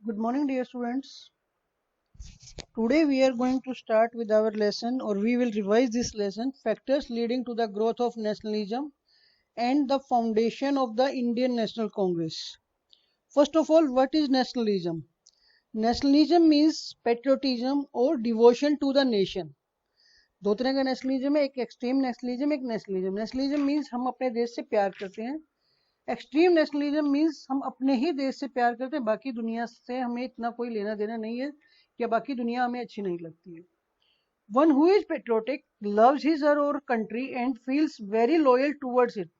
Good morning, dear students. Today we are going to start with our lesson, or we will revise this lesson, factors leading to the growth of nationalism and the foundation of the Indian National Congress. First of all, what is nationalism? Nationalism means patriotism or devotion to the nation. दो तरह का nationalism है, एक extreme nationalism, एक nationalism. Nationalism means हम अपने देश से प्यार करते हैं. एक्सट्रीम नेशनलिज्म मीन्स हम अपने ही देश से प्यार करते हैं, बाकी दुनिया से हमें इतना कोई लेना देना नहीं है, या बाकी दुनिया हमें अच्छी नहीं लगती है. One who is patriotic loves his her or country and feels very loyal towards it.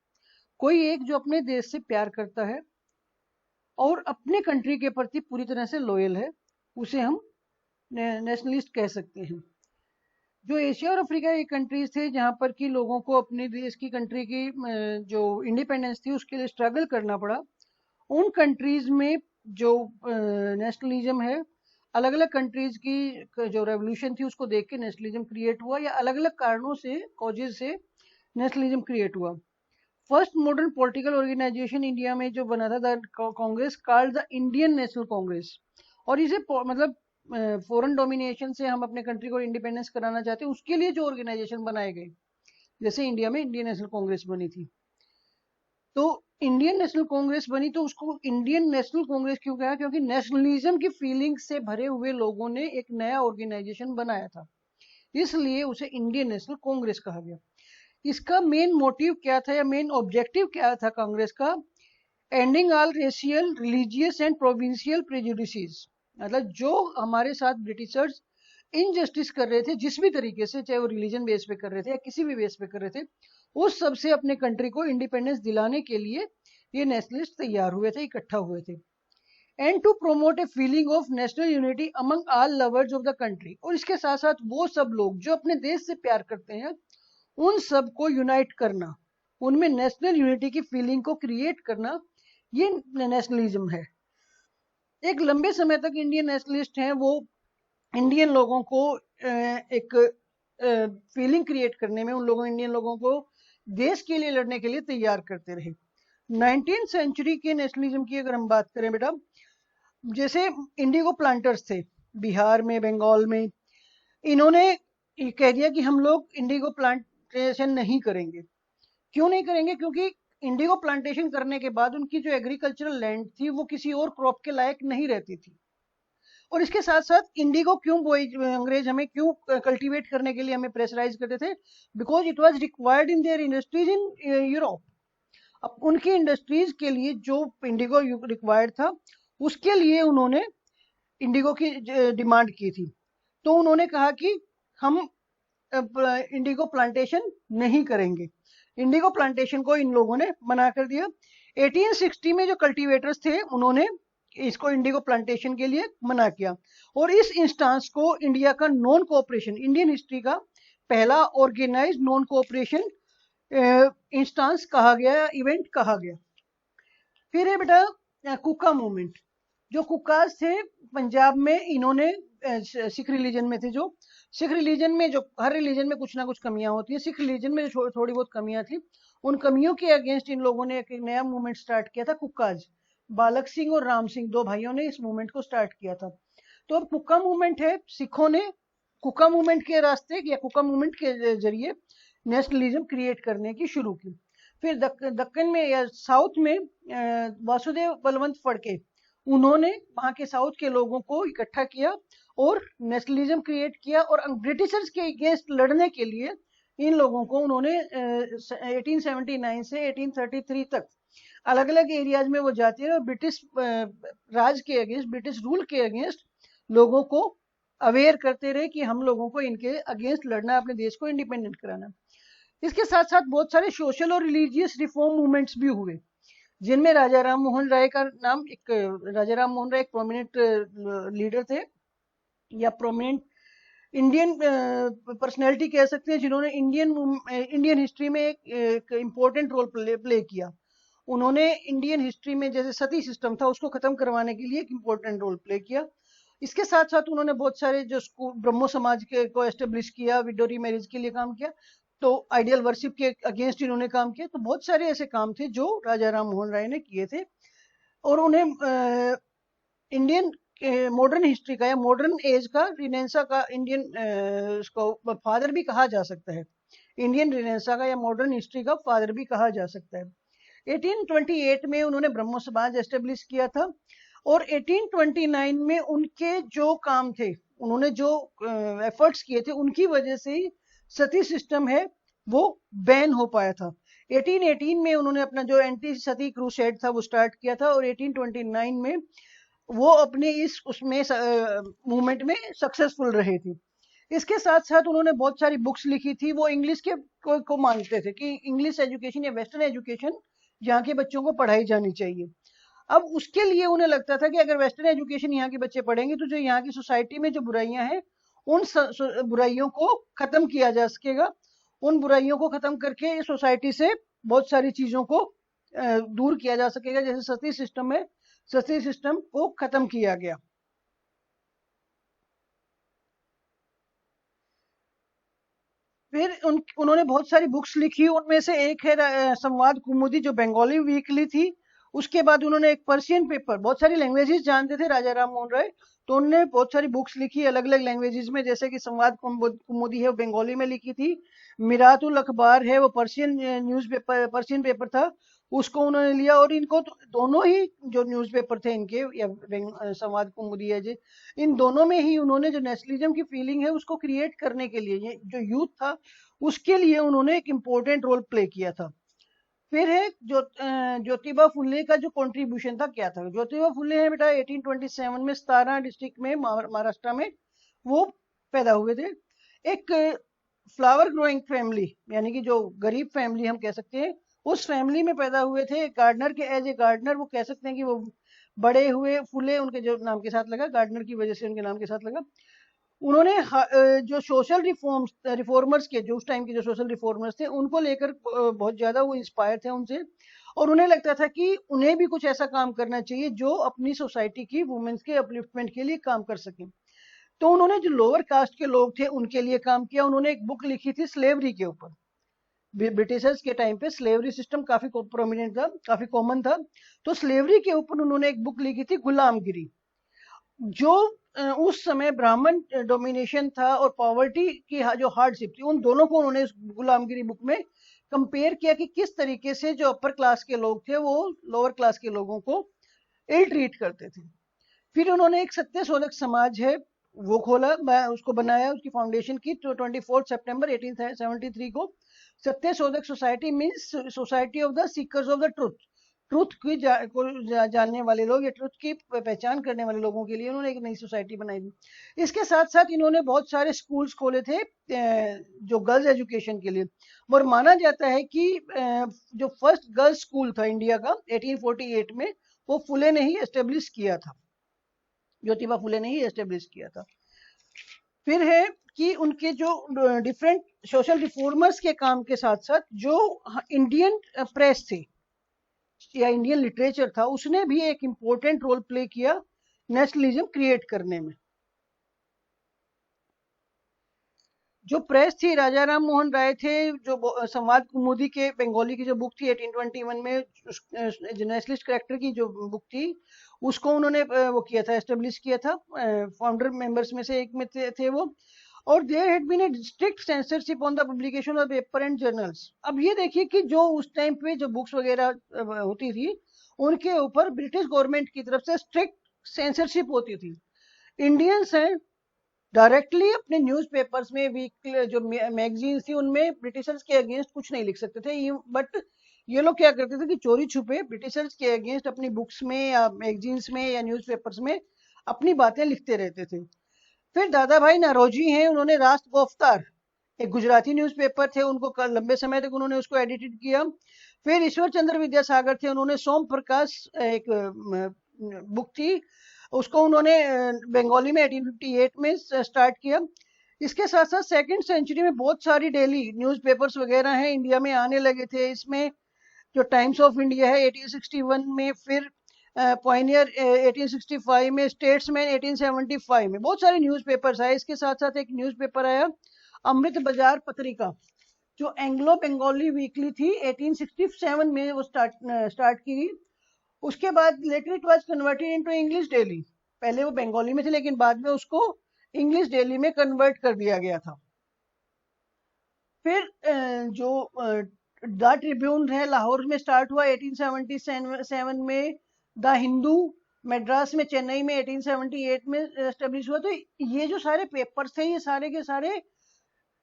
कोई एक जो अपने देश से प्यार करता है और अपने कंट्री के प्रति पूरी तरह से लॉयल है, उसे हम नेशनलिस्ट कह सकते हैं. जो एशिया और अफ्रीका की कंट्रीज थे जहाँ पर कि लोगों को अपने देश की कंट्री की जो इंडिपेंडेंस थी उसके लिए स्ट्रगल करना पड़ा, उन कंट्रीज में जो नेशनलिज्म है, अलग अलग कंट्रीज की जो रेवोल्यूशन थी उसको देख के नेशनलिज्म क्रिएट हुआ, या अलग अलग कारणों से, कॉजेज से नेशनलिज्म क्रिएट हुआ. First modern political organisation India में जो बना था Congress called the Indian National Congress. और इसे मतलब फॉरेन डोमिनेशन से हम अपने कंट्री को इंडिपेंडेंस कराना चाहते हैं, उसके लिए जो ऑर्गेनाइजेशन बनाए गए, जैसे इंडिया में इंडियन नेशनल कांग्रेस बनी थी. तो इंडियन नेशनल कांग्रेस बनी तो उसको इंडियन नेशनल कांग्रेस क्यों कहा? क्योंकि नेशनलिज्म की फीलिंग से भरे हुए लोगों ने एक नया ऑर्गेनाइजेशन बनाया था, इसलिए उसे इंडियन नेशनल कांग्रेस कहा गया. इसका मेन मोटिव क्या था, या मेन ऑब्जेक्टिव क्या था कांग्रेस का? Ending all racial, religious and provincial prejudices. मतलब जो हमारे साथ ब्रिटिशर्स इनजस्टिस कर रहे थे, जिस भी तरीके से, चाहे वो रिलीजन बेस पे कर रहे थे या किसी भी बेस पे कर रहे थे, उस सब से अपने कंट्री को इंडिपेंडेंस दिलाने के लिए ये नेशनलिस्ट तैयार हुए थे, इकट्ठा हुए थे. And to promote a feeling of national unity among all lovers of the country. और इसके साथ साथ वो सब लोग जो अपने देश से प्यार करते हैं, उन सब को यूनाइट करना, उनमें नेशनल यूनिटी की फीलिंग को क्रिएट करना, ये नेशनलिज्म है. एक लंबे समय तक इंडियन नेशनलिस्ट हैं, वो इंडियन लोगों को एक फीलिंग क्रिएट करने में, उन लोगों इंडियन लोगों को देश के लिए लड़ने के लिए तैयार करते रहे. 19th सेंचुरी के नेशनलिज्म की अगर हम बात करें बेटा, जैसे इंडिगो प्लांटर्स थे बिहार में, बंगाल में, इन्होंने कह दिया कि हम लोग इंडिगो प्लांटेशन नहीं करेंगे. क्यों नहीं करेंगे? क्योंकि इंडिगो प्लांटेशन करने के बाद उनकी जो एग्रीकल्चरल लैंड थी वो किसी और क्रॉप के लायक नहीं रहती थी. और इसके साथ साथ इंडिगो क्यों अंग्रेज हमें क्यों कल्टीवेट करने के लिए हमें प्रेशराइज करते थे? Because it was required in their industries in Europe. अब उनकी इंडस्ट्रीज के लिए जो इंडिगो रिक्वायर्ड था, उसके लिए उन्होंने इंडिगो की डिमांड की थी. तो उन्होंने कहा कि हम इंडिगो प्लांटेशन नहीं करेंगे. इंडिगो प्लांटेशन को इन लोगों ने मना कर दिया. 1860 में जो कल्टीवेटर्स थे, उन्होंने इसको इंडिगो प्लांटेशन के लिए मना किया. और इस इंस्टांस को इंडिया का नॉन कोऑपरेशन, इंडियन हिस्ट्री का पहला ऑर्गेनाइज्ड नॉन कोऑपरेशन इंस्टांस कहा गया, इवेंट कहा गया. फिर है बेटा कुका मूवमेंट. जो कुकाज थे पंजाब में, इन्होंने सिख रिलीजन में थे, जो सिख रिलीजन में, जो हर रिलीजन में कुछ ना कुछ कमियां होती है, सिख रिलीजन में जो थोड़ी बहुत कमियां थी, उन कमियों के अगेंस्ट इन लोगों ने एक नया मूवमेंट स्टार्ट किया था, कुकाज. बालक सिंह और राम सिंह, दो भाइयों ने इस मूवमेंट को स्टार्ट किया था. तो अब कुका मूवमेंट है, सिखों ने कुका मूवमेंट के रास्ते या कुका मूवमेंट के जरिए नेशनलिज्म क्रिएट करने की शुरू की. फिर दक्कन में या साउथ में वासुदेव बलवंत फड़के, उन्होंने वहां के साउथ के लोगों को इकट्ठा किया और नेशनलिज्म क्रिएट किया. और ब्रिटिशर्स के अगेंस्ट लड़ने के लिए इन लोगों को उन्होंने 1879 से 1833 तक अलग अलग एरियाज में वो जाते हैं और ब्रिटिश राज के अगेंस्ट, ब्रिटिश रूल के अगेंस्ट लोगों को अवेयर करते रहे कि हम लोगों को इनके अगेंस्ट लड़ना, अपने देश को इंडिपेंडेंट कराना. इसके साथ साथ बहुत सारे सोशल और रिलीजियस रिफॉर्म मूवमेंट्स भी हुए, जिनमें राजा राम मोहन राय का नाम, राजा राम मोहन राय एक प्रोमिनेंट लीडर थे, या प्रोमिनेंट इंडियन पर्सनैलिटी कह सकते हैं, जिन्होंने इंडियन हिस्ट्री में एक इम्पोर्टेंट रोल प्ले किया. उन्होंने इंडियन हिस्ट्री में जैसे सती सिस्टम था उसको खत्म करवाने के लिए एक इम्पोर्टेंट रोल प्ले किया. इसके साथ साथ उन्होंने बहुत सारे जो स्कूल, ब्रह्मो समाज के को एस्टेब्लिश किया, विडो रीमैरिज के लिए काम किया, तो आइडियल वर्शिप के अगेंस्ट इन्होंने काम किया. तो बहुत सारे ऐसे काम थे जो राजा राम मोहन राय ने किए थे, और उन्हें इंडियन मॉडर्न हिस्ट्री का या मॉडर्न एज का रिनेंसा का इंडियन उसको फादर भी कहा जा सकता है। इंडियन रिनेंसा का या मॉडर्न हिस्ट्री का फादर भी कहा जा सकता है। 1828 में उन्होंने ब्रह्मो समाज एस्टेब्लिश किया था और 1829 में उनके जो काम थे, उन्होंने जो एफर्ट्स किए थे, उनकी वजह से ही सती सिस्टम है वो बैन हो पाया था। 1818 में उन्होंने अपना जो एंटी सती क्रूसेड था वो स्टार्ट किया था और 1829 में वो अपने इस उसमें मूवमेंट में सक्सेसफुल रहे थे। इसके साथ साथ उन्होंने बहुत सारी बुक्स लिखी थी। वो इंग्लिश के को मानते थे कि इंग्लिश एजुकेशन या वेस्टर्न एजुकेशन यहाँ के बच्चों को पढ़ाई जानी चाहिए। अब उसके लिए उन्हें लगता था कि अगर वेस्टर्न एजुकेशन यहाँ के बच्चे पढ़ेंगे तो जो यहाँ की सोसाइटी में जो बुराइयां हैं उन बुराइयों को खत्म किया जा सकेगा। उन बुराइयों को खत्म करके सोसाइटी से बहुत सारी चीजों को दूर किया जा सकेगा। जैसे सती सिस्टम है, सती सिस्टम को खत्म किया गया। फिर उन्होंने बहुत सारी बुक्स लिखी। उनमें से एक है संवाद कुमुदी जो बंगाली वीकली थी। उसके बाद उन्होंने एक पर्शियन पेपर, बहुत सारी लैंग्वेजेस जानते थे राजा राम मोहन राय, तो उन्होंने बहुत सारी बुक्स लिखी अलग अलग लैंग्वेजेस में। जैसे कि संवाद कुमुदी है वो बंगाली में लिखी थी। मिरातुल अखबार है वो पर्शियन न्यूज़पेपर, पर्शियन पेपर था, उसको उन्होंने लिया। और इनको तो दोनों ही जो न्यूज़पेपर थे इनके या संवाद कुमुदी है जी, इन दोनों में ही उन्होंने जो नेशनलिज्म की फीलिंग है उसको क्रिएट करने के लिए, ये जो यूथ था उसके लिए उन्होंने एक इम्पोर्टेंट रोल प्ले किया था। फिर है ज्योतिबा फुले का जो कंट्रीब्यूशन था क्या था। ज्योतिबा फुले है बेटा 1827 में सतारा डिस्ट्रिक्ट में महाराष्ट्र में वो पैदा हुए थे। एक फ्लावर ग्रोइंग फैमिली, यानी कि जो गरीब फैमिली हम कह सकते हैं, उस फैमिली में पैदा हुए थे। गार्डनर के एज ए गार्डनर वो कह सकते हैं कि वो बड़े हुए। फुले उनके जो नाम के साथ लगा, गार्डनर की वजह से उनके नाम के साथ लगा। उन्होंने जो सोशल रिफॉर्मर्स के, जो उस टाइम के जो सोशल रिफॉर्मर्स थे उनको लेकर बहुत ज्यादा वो इंस्पायर थे उनसे। और उन्हें लगता था कि उन्हें भी कुछ ऐसा काम करना चाहिए जो अपनी सोसाइटी की वुमेन्स के अपलिफ्टमेंट के लिए काम कर सके। तो उन्होंने जो लोअर कास्ट के लोग थे उनके लिए काम किया। उन्होंने एक बुक लिखी थी स्लेवरी के ऊपर। ब्रिटिशर्स के टाइम पे स्लेवरी सिस्टम काफी प्रोमिनेंट था, काफी कॉमन था। तो स्लेवरी के ऊपर उन्होंने एक बुक लिखी थी गुलामगिरी। जो उस समय ब्राह्मण डोमिनेशन था और पॉवर्टी की जो हार्डशिप थी, उन दोनों को उन्होंने गुलामगिरी बुक में कंपेयर किया कि किस तरीके से जो अपर क्लास के लोग थे वो लोअर क्लास के लोगों को इल ट्रीट करते थे। फिर उन्होंने एक सत्य शोधक समाज है वो खोला, उसको बनाया, उसकी फाउंडेशन की। तो 24 सितंबर 1873 को सत्य शोधक society means society of the seekers of the truth. Truth की जानने वाले लोग या ट्रुथ की पहचान करने वाले लोगों के लिए उन्होंने एक नई सोसाइटी बनाई थी। इसके साथ साथ इन्होंने बहुत सारे स्कूल्स खोले थे जो गर्ल्स एजुकेशन के लिए। और माना जाता है कि जो फर्स्ट गर्ल्स स्कूल था इंडिया का 1848 में, वो फुले ने ही एस्टेब्लिश किया था, ज्योतिबा फुले ने ही एस्टेब्लिश किया था। फिर है कि उनके जो डिफरेंट सोशल रिफॉर्मर्स के काम के साथ साथ जो इंडियन प्रेस थी या इंडियन लिटरेचर था, उसने भी एक इम्पोर्टेंट रोल प्ले किया नेशनलिज्म क्रिएट करने में। जो प्रेस थी, राजा राम मोहन राय थे, जो संवाद कुमुदी के बंगाली की जो बुक थी 1821 में, जो नेशनलिस्ट कैरेक्टर की जो बुक थी, उसको उन्होंने वो किया था, एस्टेब्लिश किया था। फाउंडर मेंबर्स में से एक में थे वो। और there had been a strict censorship on the publication of paper and journals. अब ये देखिए कि जो उस टाइम पे जो बुक्स वगैरह होती थी उनके ऊपर ब्रिटिश गवर्नमेंट की तरफ से स्ट्रिक्ट सेंसरशिप होती थी। इंडियंस हैं डायरेक्टली अपने न्यूज़पेपर्स में, वीक जो मैगजीन्स थी उनमें ब्रिटिशर्स के अगेंस्ट कुछ नहीं लिख सकते थे। बट ये लोग क्या करते थे कि चोरी छुपे ब्रिटिशर्स के अगेंस्ट अपनी बुक्स में या मैगजीन्स में या न्यूज़पेपर्स में अपनी बातें लिखते रहते थे। फिर दादा भाई नौरोजी हैं, उन्होंने राष्ट्र गोफ्तार एक गुजराती न्यूज़पेपर थे, उनको लंबे समय तक उन्होंने उसको एडिटेड किया। फिर ईश्वर चंद्र विद्यासागर थे, उन्होंने सोम प्रकाश एक बुक थी, उसको उन्होंने बंगाली में 1858 में स्टार्ट किया। इसके साथ साथ सेकंड सेंचुरी में बहुत सारी डेली न्यूज़पेपर्स वगैरह हैं इंडिया में आने लगे थे। इसमें जो टाइम्स ऑफ इंडिया है 1861 में, फिर पॉइनियर 1865 में, स्टेट्समैन 1875 में, बहुत सारे न्यूज़पेपर्स आए। इसके साथ साथ एक न्यूज़पेपर आया अमृत बाजार पत्रिका, जो एंग्लो बंगाली वीकली थी, 1867 में वो स्टार्ट की गई। उसके बाद later it was converted into English daily. पहले वो बंगाली में थे लेकिन बाद में उसको इंग्लिश डेली में कन्वर्ट कर दिया गया था। फिर जो द ट्रिब्यून है लाहौर में स्टार्ट हुआ 1877 में। द हिंदू मद्रास में, चेन्नई में 1878 में एस्टेब्लिश हुआ। तो ये जो सारे पेपर्स थे ये सारे के सारे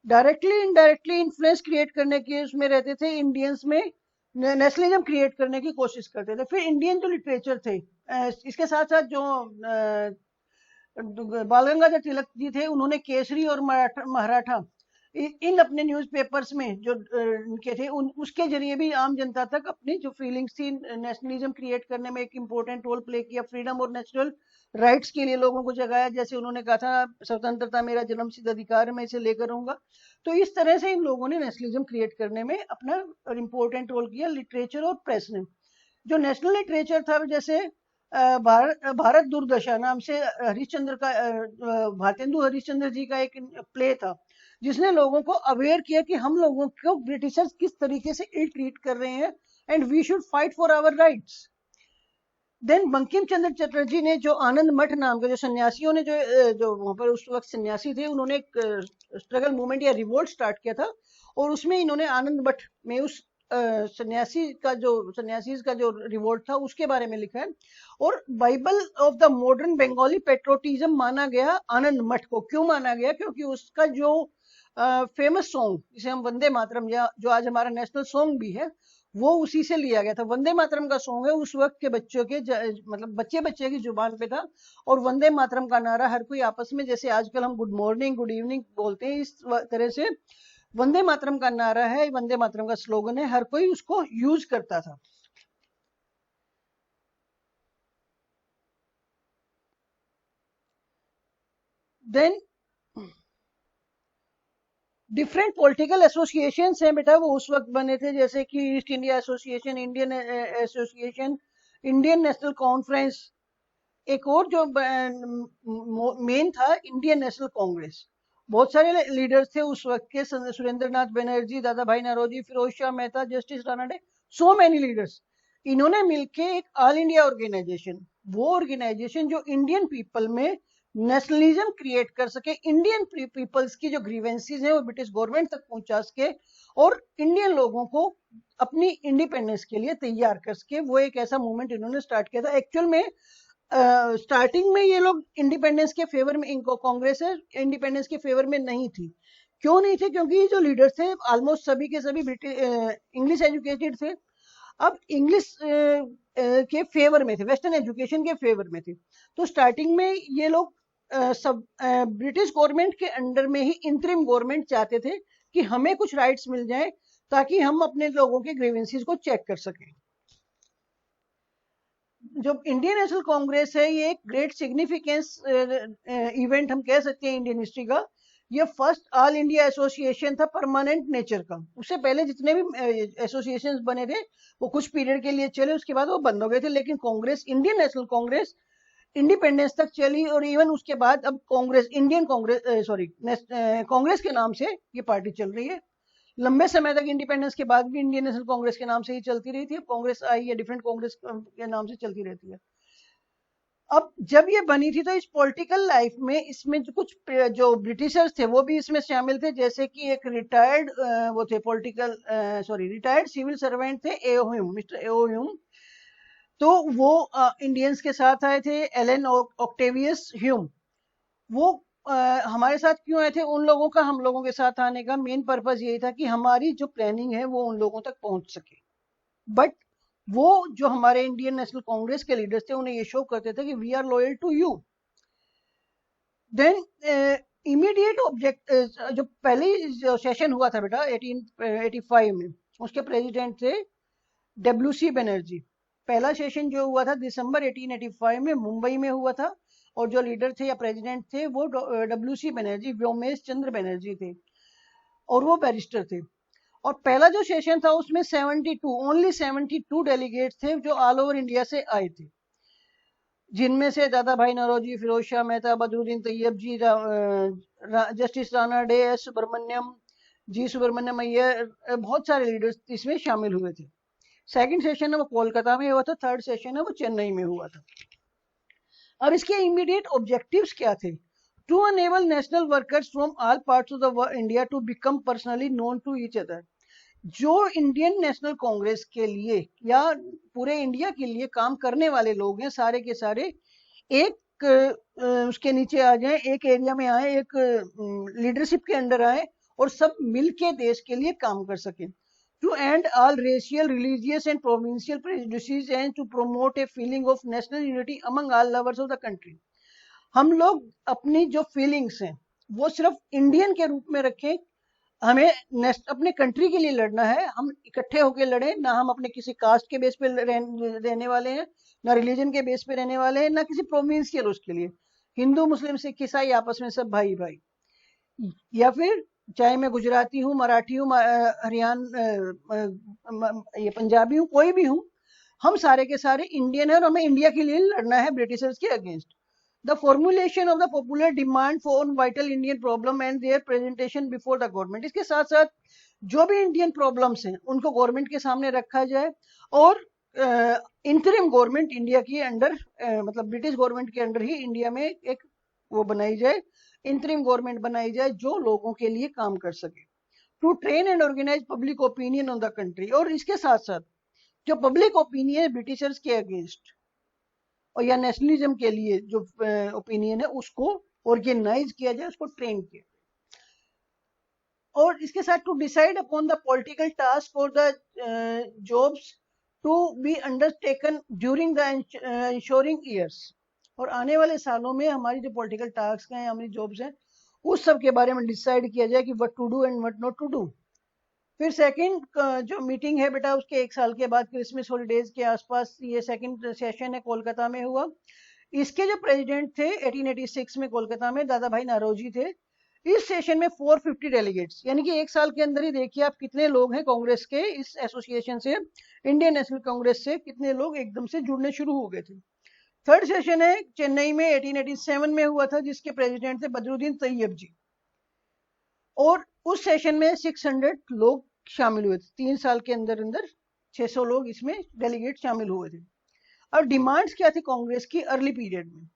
डायरेक्टली इनडायरेक्टली इन्फ्लुएंस क्रिएट करने के उसमें रहते थे, इंडियंस में नेशनलिज्म क्रिएट करने की कोशिश करते थे। फिर इंडियन जो लिटरेचर थे, इसके साथ साथ जो बाल गंगाधर तिलक जी थे, उन्होंने केसरी और मराठा इन अपने न्यूज़पेपर्स में जो उनके थे उसके जरिए भी आम जनता तक अपनी जो फीलिंग्स थी नेशनलिज्म क्रिएट करने में एक इम्पोर्टेंट रोल प्ले किया। फ्रीडम और नेचुरल राइट्स के लिए लोगों को जगाया, जैसे उन्होंने कहा था स्वतंत्रता मेरा जन्मसिद्ध अधिकार है, मैं इसे लेकर रहूंगा। तो इस तरह से इन लोगों ने नेशनलिज्म क्रिएट करने में अपना इम्पोर्टेंट रोल किया, लिटरेचर और प्रेस ने। जो नेशनल लिटरेचर था, जैसे भारत दुर्दशा नाम से हरिश्चंद्र का भारतेंदु हरिश्चंद्र जी का एक प्ले था, जिसने लोगों को अवेयर किया कि हम लोगों को ब्रिटिशर्स किस तरीके से इल ट्रीट कर रहे हैं and we should fight for our rights. Then Bankim Chandra Chatterjee ने जो आनंद मठ नाम के जो सन्यासियों ने जो वहां पर उस वक्त सन्यासी थे, उन्होंने एक स्ट्रगल मूवमेंट या रिवोल्ट स्टार्ट किया था, और उसमें इन्होंने आनंद मठ में उस सन्यासी का जो रिवोल्ट था उसके बारे में लिखा है। और Bible of the modern Bengali patriotism माना गया आनंद मठ को। क्यों माना गया? क्योंकि उसका जो फेमस सॉन्ग जिसे हम वंदे मातरम, या जो आज हमारा नेशनल सॉन्ग भी है, वो उसी से लिया गया था। वंदे मातरम का सॉन्ग है, उस वक्त के बच्चों के मतलब बच्चे बच्चे की जुबान पे था। और वंदे मातरम का नारा हर कोई आपस में, जैसे आजकल हम गुड मॉर्निंग गुड इवनिंग बोलते हैं, इस तरह से वंदे मातरम का नारा है, वंदे मातरम का स्लोगन है, हर कोई उसको यूज करता था। देन डिफरेंट पॉलिटिकल एसोसिएशंस हैं बेटा, वो उस वक्त बने थे, जैसे कि east India association, Indian association, Indian national conference. एक और जो मेन था, इंडियन नेशनल कांग्रेस। बहुत सारे लीडर्स थे उस वक्त के, सुरेंद्र नाथ Banerjee, Dadabhai Naoroji, Firoz Shah Mehta, justice Ranade, so many leaders. इन्होंने मिलके एक ऑल इंडिया ऑर्गेनाइजेशन, वो ऑर्गेनाइजेशन जो इंडियन पीपल में नेशनलिज्म क्रिएट कर सके, इंडियन पीपल्स की जो ग्रीवेंसीज हैं वो ब्रिटिश गवर्नमेंट तक पहुंचा सके, और इंडियन लोगों को अपनी इंडिपेंडेंस के लिए तैयार कर सके, वो एक ऐसा मूवमेंट इन्होंने स्टार्ट किया था। एक्चुअल में स्टार्टिंग में ये लोग इंडिपेंडेंस के फेवर में, इनको कांग्रेस इंडिपेंडेंस के फेवर में नहीं थी। क्यों नहीं थे? क्योंकि जो लीडर्स थे ऑलमोस्ट सभी के सभी इंग्लिश एजुकेटेड थे। अब इंग्लिश के फेवर में थे, वेस्टर्न एजुकेशन के फेवर में थे। तो स्टार्टिंग में ये लोग सब ब्रिटिश गवर्नमेंट के अंडर में ही इंटरिम गवर्नमेंट चाहते थे कि हमें कुछ राइट्स मिल जाए ताकि हम अपने लोगों के ग्रीवेंसीज को चेक कर सकें। जो इंडियन नेशनल कांग्रेस है, ये एक ग्रेट सिग्निफिकेंस इवेंट हम कह सकते हैं इंडियन हिस्ट्री का। ये फर्स्ट ऑल इंडिया एसोसिएशन था परमानेंट नेचर का। उससे पहले जितने भी एसोसिएशंस बने थे वो कुछ पीरियड के लिए चले, उसके बाद वो बंद हो गए थे। लेकिन Congress, Indian National Congress, independence तक चली, और इवन उसके बाद अब कांग्रेस, इंडियन कांग्रेस, कांग्रेस के नाम से ये पार्टी चल रही है। लंबे समय तक इंडिपेंडेंस के बाद भी इंडियन नेशनल कांग्रेस के नाम से ही चलती रही थी। कांग्रेस आई है, डिफरेंट कांग्रेस के नाम से चलती रहती है। अब जब ये बनी थी तो इस पॉलिटिकल लाइफ में इसमें जो कुछ जो ब्रिटिशर्स थे वो भी इसमें शामिल थे, जैसे कि एक रिटायर्ड वो थे रिटायर्ड सिविल सर्वेंट थे, एओ ह्यूम, मिस्टर एओ ह्यूम। तो वो इंडियंस के साथ आए थे, एलन ऑक्टेवियस ह्यूम। वो हमारे साथ क्यों आए थे? उन लोगों का हम लोगों के साथ आने का मेन पर्पस यही था कि हमारी जो प्लानिंग है वो उन लोगों तक पहुंच सके। बट वो जो हमारे इंडियन नेशनल कांग्रेस के लीडर्स थे उन्हें ये शो करते थे कि we are loyal to you. Then immediate object, जो पहले जो सेशन हुआ था बेटा 1885 में, उसके प्रेसिडेंट थे डब्ल्यू.सी. बनर्जी। पहला सेशन जो हुआ था दिसंबर 1885 में मुंबई में हुआ था, और जो लीडर थे या प्रेसिडेंट थे वो डब्ल्यू.सी. बनर्जी, व्योमेश चंद्र बनर्जी थे, और वो बैरिस्टर थे। और पहला जो सेशन था उसमें 72 डेलीगेट्स थे जो ऑल ओवर इंडिया से आए थे, जिनमें से Dadabhai Naoroji, Firoz Shah Mehta, Badruddin Tyabji, justice Ranade, S Subramaniam ji, Subramaniam Iyer, बहुत सारे लीडर्स इसमें शामिल हुए थे। सेकंड सेशन है वो कोलकाता में हुआ था, थर्ड सेशन है वो चेन्नई में हुआ था। अब इसके इमीडिएट ऑब्जेक्टिव्स क्या थे? To enable national workers from all parts of the India to become personally known to each other. जो इंडियन नेशनल कांग्रेस के लिए या पूरे इंडिया के लिए काम करने वाले लोग हैं, सारे के सारे एक उसके नीचे आ जाएं, एक एरिया में आए, एक लीडरशिप के अंडर आए और सब मिलके देश के लिए काम कर सकें। To end all racial, religious and provincial prejudices and to promote a feeling of national unity among all lovers of the country. हम लोग अपनी जो फीलिंग्स हैं वो सिर्फ इंडियन के रूप में रखें। हमें अपने कंट्री के लिए लड़ना है, हम इकट्ठे होकर लड़े, ना हम अपने किसी कास्ट के बेस पे रहने वाले हैं, ना रिलीजन के बेस पे रहने वाले हैं, ना किसी प्रोविंशियल। उसके लिए हिंदू मुस्लिम सिख ईसाई आपस में सब भाई भाई, या फिर चाहे मैं गुजराती हूँ, मराठी हूँ, ये पंजाबी हूँ, कोई भी हूँ, हम सारे के सारे इंडियन है और हमें इंडिया के लिए लड़ना है ब्रिटिशर्स के against. The formulation of the popular demand for vital Indian problem and their presentation before the government। इसके साथ साथ जो भी इंडियन प्रॉब्लम्स हैं उनको गवर्नमेंट के सामने रखा जाए और इंटरिम गवर्नमेंट इंडिया के अंडर, मतलब ब्रिटिश गवर्नमेंट के अंडर ही इंडिया में एक वो बनाई जाए, इंटरिम गवर्नमेंट बनाई जाए जो लोगों के लिए काम कर सके। To train and organise public opinion on the country. और इसके साथ साथ जो पब्लिक ओपिनियन है ब्रिटिशर्स के अगेंस्ट और या नेशनलिज्म के लिए जो ओपिनियन है उसको ऑर्गेनाइज किया जाए, उसको ट्रेन किया जाए। और इसके साथ to decide upon the political task और the jobs to be undertaken during the insuring years. और आने वाले सालों में हमारी जो पॉलिटिकल टास्क हैं, हमारी जॉब्स हैं, उस सब के बारे में डिसाइड किया जाए कि what to do and what not to do. फिर सेकंड जो मीटिंग है बेटा, उसके एक साल के बाद क्रिसमस हॉलीडेज के आसपास ये सेकंड सेशन है, कोलकाता में हुआ। इसके जो प्रेसिडेंट थे 1886 में कोलकाता में दादा भाई नारोजी थे। इस सेशन में 450 डेलीगेट्स, यानी कि एक साल के अंदर ही देखिए आप कितने लोग हैं कांग्रेस के इस एसोसिएशन से, इंडियन नेशनल कांग्रेस से कितने लोग एकदम से जुड़ने शुरू हो गए थे। थर्ड सेशन है चेन्नई में 1887 में हुआ था, जिसके प्रेसिडेंट थे बदरुद्दीन तैयब जी। और उस सेशन में 600 लोग शामिल हुए थे। 3 साल के अंदर अंदर 600 लोग इसमें डेलीगेट शामिल हुए थे। और डिमांड्स क्या थी कांग्रेस की अर्ली पीरियड में?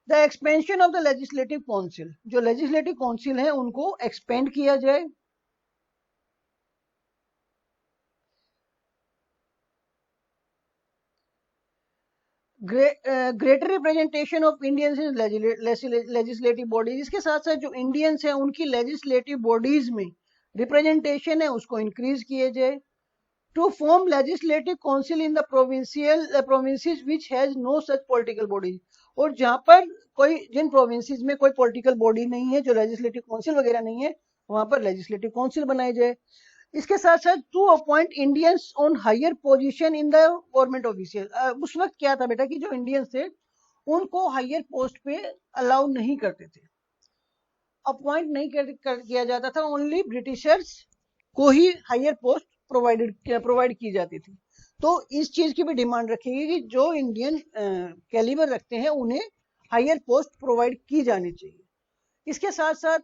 The expansion of the legislative council. जो लेजिस्लेटिव काउंसिल है उनको एक्सपेंड किया जाए। Greater representation of Indians in legislative bodies. इसके साथ साथ जो इंडियंस हैं उनकी लेजिस्लेटिव बॉडीज में रिप्रेजेंटेशन है उसको इंक्रीज किए जाए। To form legislative council in the provinces which has no such political bodies. और जहां पर कोई, जिन प्रोविंसेस में कोई पॉलिटिकल बॉडी नहीं है, जो लेजिस्लेटिव काउंसिल वगैरह नहीं है, वहां पर लेजिस्लेटिव काउंसिल बनाई जाए। इसके साथ साथ to appoint Indians on higher position in the government official. उस वक्त क्या था बेटा कि जो इंडियंस थे उनको हायर पोस्ट पे अलाउ नहीं करते थे, अपॉइंट नहीं किया जाता था, ओनली ब्रिटिशर्स को ही हायर पोस्ट प्रोवाइड की जाती थी। तो इस चीज की भी डिमांड रखेगी कि जो इंडियन कैलिबर रखते हैं उन्हें हायर पोस्ट प्रोवाइड की जानी चाहिए। इसके साथ साथ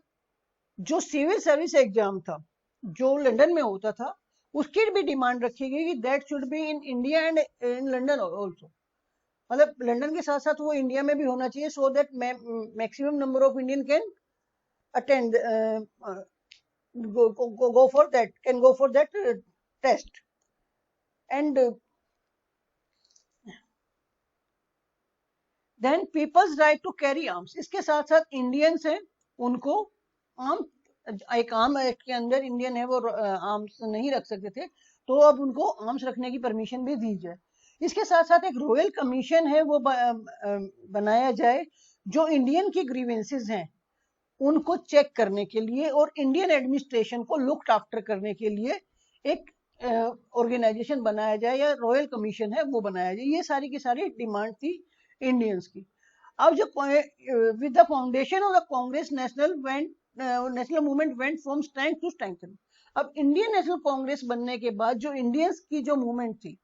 जो सिविल सर्विस एग्जाम था जो लंदन में होता था, उसकी भी डिमांड रखेगी कि that should be in India and in London also. मतलब लंदन के साथ साथ वो इंडिया में भी होना चाहिए, so that maximum number of Indian can attend, go for that test। and then people's right to carry arms। इसके साथ साथ इंडियंस हैं उनको आर्म, एक आर्म एक्ट के अंदर इंडियन है वो आर्म्स नहीं रख सकते थे, तो अब उनको आर्म्स रखने की परमिशन भी दी जाए। इसके साथ साथ एक रॉयल कमीशन है वो बनाया जाए जो इंडियन की ग्रीवेंसेस हैं उनको चेक करने के लिए और इंडियन एडमिनिस्ट्रेशन को लुक आफ्टर करने के लिए एक ऑर्गेनाइजेशन बनाया जाए या रॉयल कमीशन है वो बनाया जाए। ये सारी की सारी डिमांड थी इंडियंस की। अब जो with the foundation of the Congress national movement went from strength to strengthen. अब इंडियन नेशनल कांग्रेस बनने के बाद जो इंडियंस की जो मूवमेंट थी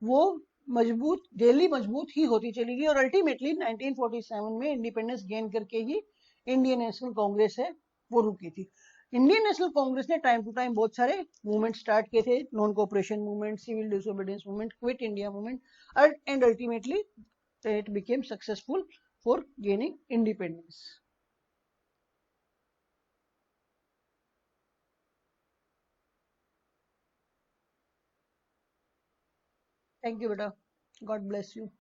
वो मजबूत, डेली मजबूत ही होती चली गई और अल्टीमेटली 1947 में इंडिपेंडेंस गेन करके ही इंडियन नेशनल कांग्रेस है वो रुकी थी। इंडियन नेशनल कांग्रेस ने टाइम टू टाइम बहुत सारे मूवमेंट स्टार्ट किए थे, non cooperation movement, civil disobedience movement, quit India movement, and ultimately it became successful for gaining independence. Thank you, beta. God bless you.